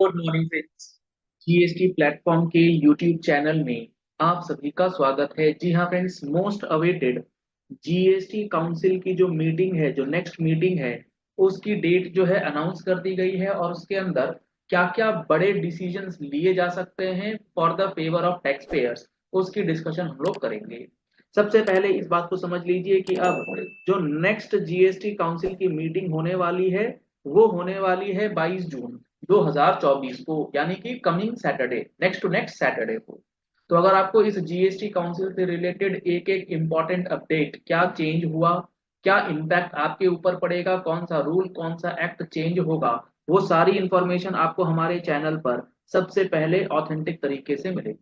Good morning friends. GST platform के YouTube channel में आप सभी का स्वागत है। जी हाँ friends, most awaited GST council की जो मीटिंग है, जो नेक्स्ट मीटिंग है, उसकी डेट जो है अनाउंस कर दी गई है और उसके अंदर क्या क्या बड़े डिसीजंस लिए जा सकते हैं for the favour of tax payers, उसकी डिस्कशन हम लोग करेंगे। सबसे पहले इस बात को समझ लीजिए कि अब जो नेक्स्ट जीएसटी काउंसिल की मीटिंग होने वाली है, वो होने वाली है 22 जून 2024 को, यानी कि coming Saturday, next to next Saturday को। तो अगर आपको इस जीएसटी काउंसिल से रिलेटेड एक एक इम्पॉर्टेंट अपडेट, क्या चेंज हुआ, क्या इम्पैक्ट आपके ऊपर पड़ेगा, कौन सा रूल, कौन सा एक्ट चेंज होगा, वो सारी इंफॉर्मेशन आपको हमारे चैनल पर सबसे पहले ऑथेंटिक तरीके से मिलेगी।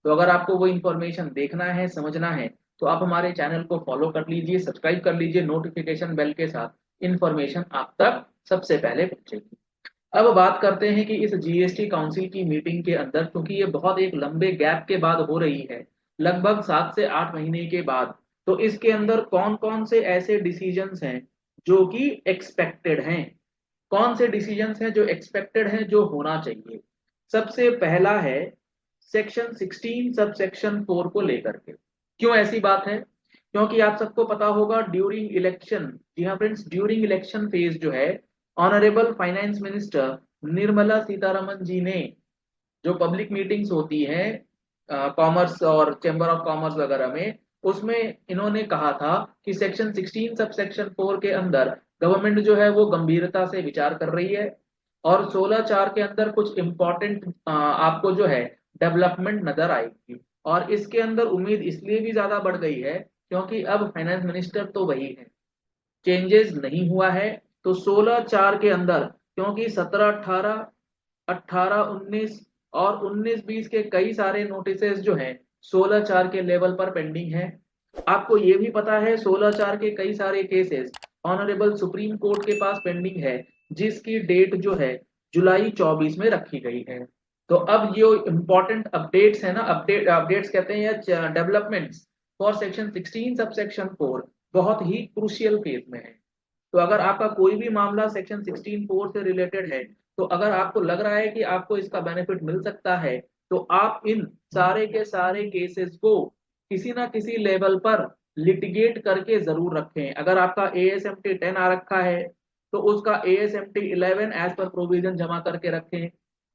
तो अगर आपको वो इन्फॉर्मेशन देखना है, समझना है, तो आप हमारे चैनल को फॉलो कर लीजिए, सब्सक्राइब कर लीजिए, नोटिफिकेशन बेल के साथ इन्फॉर्मेशन आप तक सबसे पहले पहुंचेगी। अब बात करते हैं कि इस जीएसटी काउंसिल की मीटिंग के अंदर, क्योंकि ये बहुत एक लंबे गैप के बाद हो रही है, लगभग 7 से 8 महीने के बाद, तो इसके अंदर कौन कौन से ऐसे डिसीजंस हैं जो कि एक्सपेक्टेड हैं, कौन से डिसीजंस हैं जो एक्सपेक्टेड हैं, जो होना चाहिए। सबसे पहला है सेक्शन 16 सब सेक्शन 4 को लेकर के। क्यों ऐसी बात है? क्योंकि आप सबको पता होगा ड्यूरिंग इलेक्शन, जी हाँ फ्रेंड्स, ड्यूरिंग इलेक्शन फेज जो है, honourable finance minister Nirmala Sitharaman ji ने जो पब्लिक मीटिंग्स होती हैं कॉमर्स और चैम्बर ऑफ कॉमर्स वगैरह में, उसमें इन्होंने कहा था कि सेक्शन 16 सब सेक्शन 4 के अंदर गवर्नमेंट जो है वो गंभीरता से विचार कर रही है और 16(4) के अंदर कुछ इंपॉर्टेंट आपको जो है डेवलपमेंट नजर आएगी। और इसके अंदर उम्मीद इसलिए भी ज्यादा बढ़ गई है क्योंकि अब फाइनेंस मिनिस्टर तो वही है, चेंजेस नहीं हुआ है। तो 16(4) के अंदर, क्योंकि 17-18, 18-19 और 19-20 के कई सारे नोटिसेस जो हैं 16(4) के लेवल पर पेंडिंग है। आपको ये भी पता है 16(4) के कई सारे केसेस ऑनरेबल सुप्रीम कोर्ट के पास पेंडिंग है, जिसकी डेट जो है जुलाई 24 में रखी गई है। तो अब जो इम्पोर्टेंट अपडेट्स है ना, अपडेट्स कहते हैं या developments for section 16 sub section 4 बहुत ही क्रूशियल फेज में है। तो अगर आपका कोई भी मामला सेक्शन 16(4) से रिलेटेड है, तो अगर आपको लग रहा है कि आपको इसका बेनिफिट मिल सकता है, तो आप इन सारे के सारे केसेस को किसी ना किसी लेवल पर लिटिगेट करके जरूर रखें। अगर आपका एएसएमटी 10 आ रखा है, तो उसका एएसएमटी 11 एज पर प्रोविजन जमा करके रखें।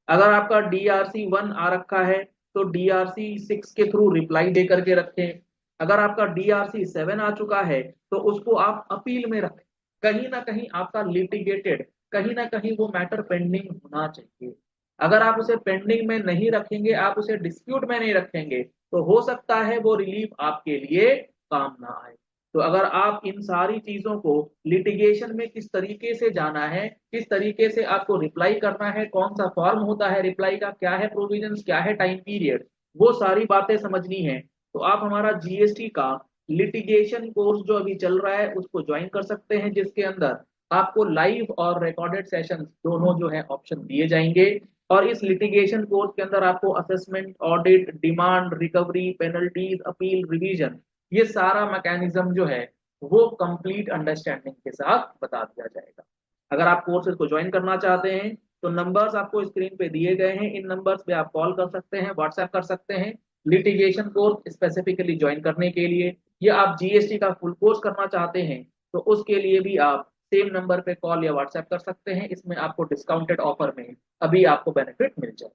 अगर आपका डीआरसी 1 आ रखा है, तो डीआरसी 6 के थ्रू रिप्लाई दे करके रखें। अगर आपका डीआरसी 7 आ चुका है, तो उसको आप अपील में रखें। कहीं ना कहीं आपका लिटिगेटेड, कहीं ना कहीं वो मैटर पेंडिंग होना चाहिए। अगर आप उसे पेंडिंग में नहीं रखेंगे, आप उसे डिस्प्यूट में नहीं रखेंगे, तो हो सकता है वो रिलीफ आपके लिए काम ना आए। तो अगर आप इन सारी चीजों को, लिटिगेशन में किस तरीके से जाना है, किस तरीके से आपको रिप्लाई करना है, कौन सा फॉर्म होता है रिप्लाई का, क्या है प्रोविजंस, क्या है टाइम पीरियड, वो सारी बातें समझनी है, तो आप हमारा जीएसटी का लिटिगेशन कोर्स जो अभी चल रहा है उसको ज्वाइन कर सकते हैं, जिसके अंदर आपको लाइव और रिकॉर्डेड सेशंस दोनों जो है ऑप्शन दिए जाएंगे। और इस लिटिगेशन कोर्स के अंदर आपको assessment, audit, demand, recovery, penalties, appeal, revision, ये सारा मैकेनिज्म जो है वो कंप्लीट अंडरस्टैंडिंग के साथ बता दिया जाएगा। अगर आप कोर्सेज को ज्वाइन करना चाहते हैं, तो नंबर्स आपको स्क्रीन पे दिए गए हैं, इन नंबर्स पे आप कॉल कर सकते हैं, व्हाट्सएप कर सकते हैं लिटिगेशन कोर्स स्पेसिफिकली ज्वाइन करने के लिए। या आप जीएसटी का फुल कोर्स करना चाहते हैं, तो उसके लिए भी आप सेम नंबर पे कॉल या व्हाट्सएप कर सकते हैं। इसमें आपको डिस्काउंटेड ऑफर में अभी आपको बेनिफिट मिल जाए।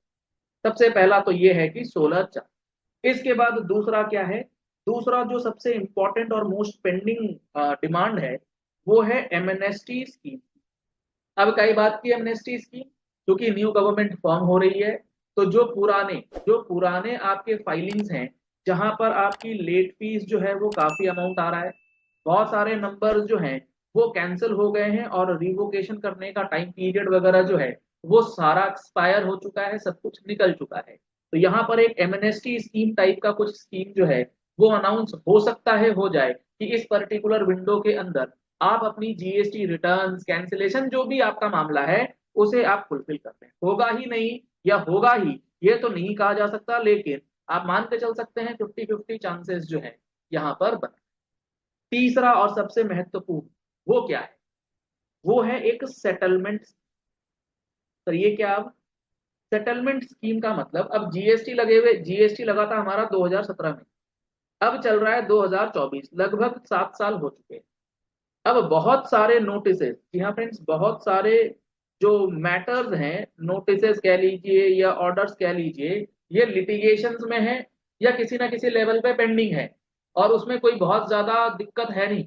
सबसे पहला तो ये है कि 16(4). इसके बाद दूसरा क्या है? दूसरा जो सबसे इंपॉर्टेंट और मोस्ट पेंडिंग डिमांड है, वो है एमएनएसटी स्कीम। अब कई बात की एमनेस्टी स्कीम, क्योंकि न्यू गवर्नमेंट फॉर्म हो रही है, तो जो पुराने आपके फाइलिंग्स हैं, जहां पर आपकी लेट फीस जो है वो काफी अमाउंट आ रहा है, बहुत सारे नंबर्स जो हैं वो कैंसिल हो गए हैं और रिवोकेशन करने का टाइम पीरियड वगैरह जो है वो सारा एक्सपायर हो चुका है, सब कुछ निकल चुका है। तो यहाँ पर एक एमनेस्टी स्कीम टाइप का कुछ स्कीम जो है वो अनाउंस हो सकता है, हो जाए कि इस पर्टिकुलर विंडो के अंदर आप अपनी जीएसटी रिटर्न्स, कैंसिलेशन, जो भी आपका मामला है, उसे आप फुलफिल कर रहे हैं। होगा ही नहीं या होगा ही, ये तो नहीं कहा जा सकता, लेकिन आप मान के चल सकते हैं 50-50 चांसेस जो है यहाँ पर बन। तीसरा और सबसे महत्वपूर्ण वो क्या है? वो है एक सेटलमेंट। सर ये क्या? सेटलमेंट स्कीम का मतलब, अब जीएसटी लगे हुए, जीएसटी लगा था हमारा 2017 में, अब चल रहा है 2024, लगभग 7 साल हो चुके हैं। अब बहुत सारे नोटिसेस, जी हाँ फ्रेंड्स, बहुत सारे जो मैटर्स हैं, नोटिसेस कह लीजिए या ऑर्डर्स कह लीजिए, ये लिटिगेशंस में है या किसी ना किसी लेवल पे पेंडिंग है, और उसमें कोई बहुत ज्यादा दिक्कत है नहीं,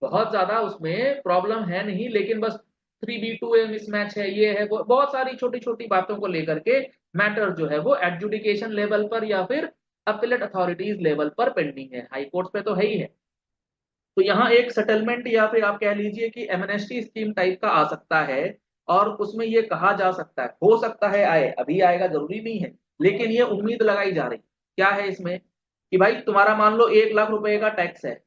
बहुत ज्यादा उसमें प्रॉब्लम है नहीं, लेकिन बस 3B2A मिसमैच है, ये है वो, बहुत सारी छोटी छोटी बातों को लेकर के मैटर जो है वो एडजुडिकेशन लेवल पर या फिर अपीलेट अथॉरिटीज लेवल पर पेंडिंग है, हाई कोर्ट पे तो है ही है। तो यहाँ एक सेटलमेंट या फिर आप कह लीजिए कि एमनेस्टी स्कीम टाइप का आ सकता है, और उसमें ये कहा जा सकता है, हो सकता है आए, अभी आएगा जरूरी नहीं है, लेकिन ये उम्मीद लगाई जा रही, क्या है इसमें, कि भाई तुम्हारा मान लो 1 लाख रुपए का टैक्स है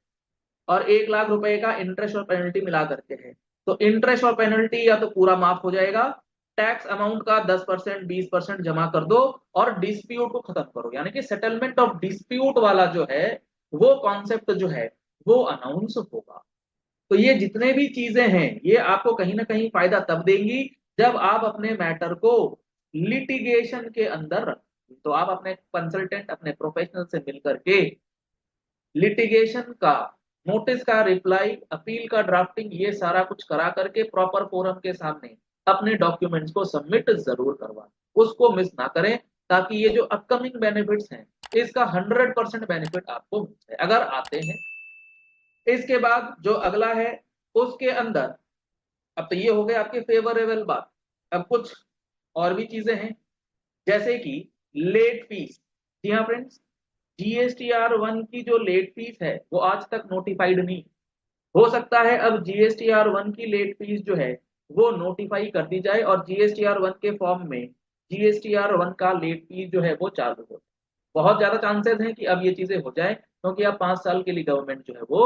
और 1 लाख रुपए का इंटरेस्ट और पेनल्टी मिला करके है, तो इंटरेस्ट और पेनल्टी या तो पूरा माफ हो जाएगा, टैक्स अमाउंट का 10% 20% जमा कर दो और डिस्प्यूट को खत्म करो, यानी कि सेटलमेंट ऑफ डिस्प्यूट वाला जो है वो कॉन्सेप्ट जो है वो अनाउंस होगा। तो ये जितने भी चीजें हैं ये आपको कहीं ना कहीं फायदा तब देंगी जब आप अपने मैटर को लिटिगेशन के अंदर रखें, तो आप अपने कंसल्टेंट, अपने प्रोफेशनल से मिलकर के लिटिगेशन का, नोटिस का रिप्लाई, अपील का ड्राफ्टिंग, ये सारा कुछ करा करके प्रॉपर फोरम के सामने अपने डॉक्यूमेंट्स को सबमिट जरूर करवाएं, उसको मिस ना करें, ताकि ये जो अपकमिंग बेनिफिट्स हैं इसका 100% बेनिफिट आपको मिल जाए अगर आते हैं। इसके बाद जो अगला है उसके अंदर, अब तो ये हो गए आपके फेवरेबल बात, अब कुछ और भी चीजें हैं, जैसे कि लेट फीस। जी हाँ फ्रेंड्स, GSTR 1 की जो लेट फीस है वो आज तक नोटिफाइड नहीं, हो सकता है अब GSTR 1 की लेट फीस जो है वो नोटिफाई कर दी जाए और GSTR 1 के फॉर्म में GSTR 1 का लेट फीस जो है वो चालू हो। बहुत ज्यादा चांसेस हैं कि अब ये चीजें हो जाए, क्योंकि अब 5 साल के लिए गवर्नमेंट जो है वो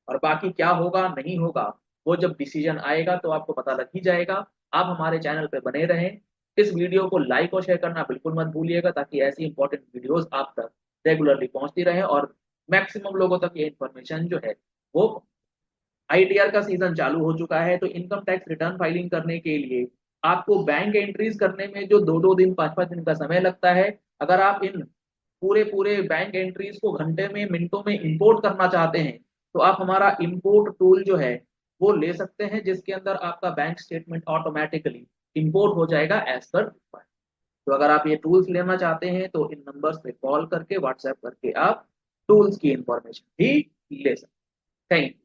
और बाकी क्या होगा नहीं होगा वो जब डिसीजन आएगा तो आपको पता लग ही जाएगा। आप हमारे चैनल पे बने रहें, इस वीडियो को लाइक और शेयर करना बिल्कुल मत भूलिएगा, ताकि ऐसी इंपॉर्टेंट वीडियोस आप तक रेगुलरली पहुंचती रहे और मैक्सिमम लोगों तक ये इन्फॉर्मेशन जो है वो। ITR का सीजन चालू हो चुका है, तो इनकम टैक्स रिटर्न फाइलिंग करने के लिए आपको बैंक एंट्रीज करने में जो 2-2 दिन 5-5 दिन का समय लगता है, अगर आप इन पूरे पूरे बैंक एंट्रीज को घंटे में मिनटों में इंपोर्ट करना चाहते हैं, तो आप हमारा इंपोर्ट टूल जो है वो ले सकते हैं, जिसके अंदर आपका बैंक स्टेटमेंट ऑटोमेटिकली इंपोर्ट हो जाएगा एज पर रिक्वायर्ड। तो अगर आप ये टूल्स लेना चाहते हैं तो इन नंबर्स पे कॉल करके, व्हाट्सएप करके आप टूल्स की इंफॉर्मेशन भी ले सकते हैं। Thank you.